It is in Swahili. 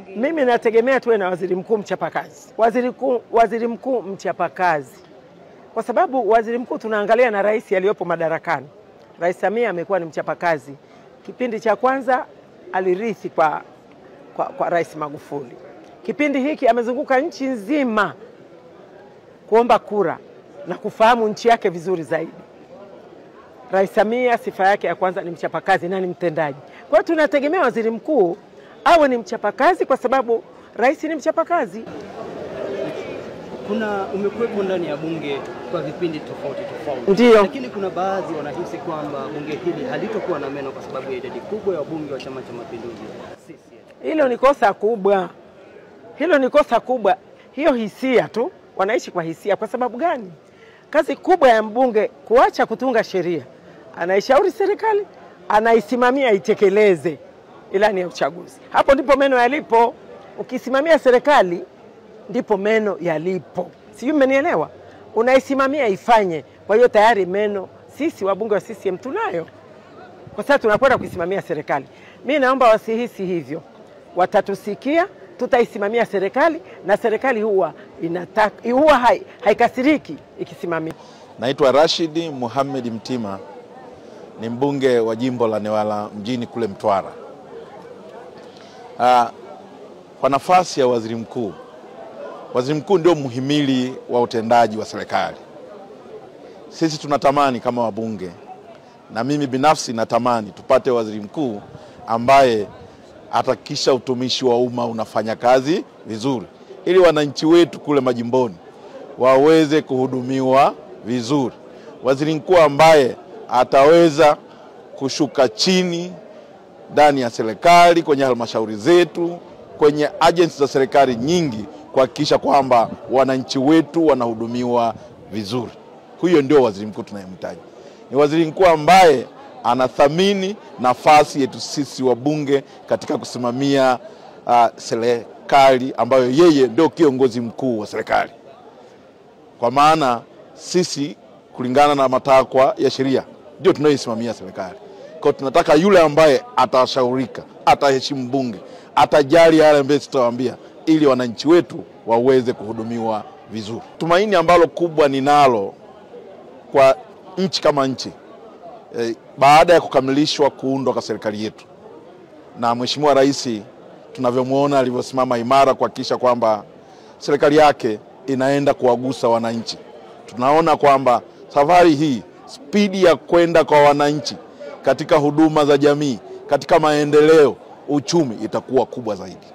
bunge? Mimi nategemea tuwe na waziri mkuu mchapakazi. Waziri mkuu mchapakazi. Kwa sababu waziri mkuu tunaangalia na rais aliyopo madarakani. Rais Samia amekuwa ni mchapakazi. Kipindi cha kwanza alirithi kwa Rais Magufuli. Kipindi hiki amezunguka nchi nzima kuomba kura na kufahamu nchi yake vizuri zaidi. Rais Samia sifa yake ya kwanza ni mchapakazi na ni mtendaji. Kwa hiyo tunategemea waziri mkuu awe ni mchapakazi kwa sababu rais ni mchapakazi. Umekuwepo ndani ya bunge kwa vipindi tofauti. Ndiyo. Lakini kuna baadhi wanahisi kwamba bunge hili halitokuwa na meno kwa sababu ya idadi kubwa ya wabunge wa Chama cha Mapinduzi. Hilo ni kosa kubwa. Hilo ni kosa kubwa. Hiyo hisia tu, wanaishi kwa hisia. Kwa sababu gani? Kazi kubwa ya mbunge kuacha kutunga sheria. Anaishauri serikali, anaisimamia itekeleze ilani ya uchaguzi. Hapo ndipo meno yalipo. Ukisimamia serikali ndipo meno yalipo. Sijui mmenielewa? Unaisimamia ifanye. Kwa hiyo tayari meno sisi wabunge wa CCM tunayo. Kwa sababu tunakwenda kuisimamia serikali. Mimi naomba wasihisi hivyo. Watatusikia, tutaisimamia serikali na serikali huwa haikasiriki ikisimamia. Naitwa Rashid Mohamed Mtima, ni mbunge wa jimbo la Newala mjini kule Mtwara. Kwa nafasi ya waziri mkuu ndio muhimili wa utendaji wa serikali. Sisi tunatamani kama wabunge, na mimi binafsi natamani tupate waziri mkuu ambaye atakisha utumishi wa umma unafanya kazi vizuri, ili wananchi wetu kule majimboni waweze kuhudumiwa vizuri. Waziri mkuu ambaye ataweza kushuka chini ndani ya serikali, kwenye halmashauri zetu, kwenye agency za serikali nyingi, kuhakikisha kwamba wananchi wetu wanahudumiwa vizuri. Huyo ndio waziri mkuu tunayemhitaji. Ni waziri mkuu ambaye anathamini nafasi yetu sisi wabunge katika kusimamia serikali, ambayo yeye ndio kiongozi mkuu wa serikali. Kwa maana sisi kulingana na matakwa ya sheria ndio tunayoisimamia serikali. Kwa tunataka yule ambaye atashaurika, ataheshimu bunge, atajali yale ambayo tutawaambia, ili wananchi wetu waweze kuhudumiwa vizuri. Tumaini ambalo kubwa ninalo kwa nchi kama nchi, baada ya kukamilishwa kuundwa kwa serikali yetu, na Mheshimiwa Rais tunavyomuona alivyosimama imara kuhakikisha kwamba serikali yake inaenda kuwagusa wananchi. Tunaona kwamba safari hii spidi ya kwenda kwa wananchi katika huduma za jamii, katika maendeleo, uchumi itakuwa kubwa zaidi.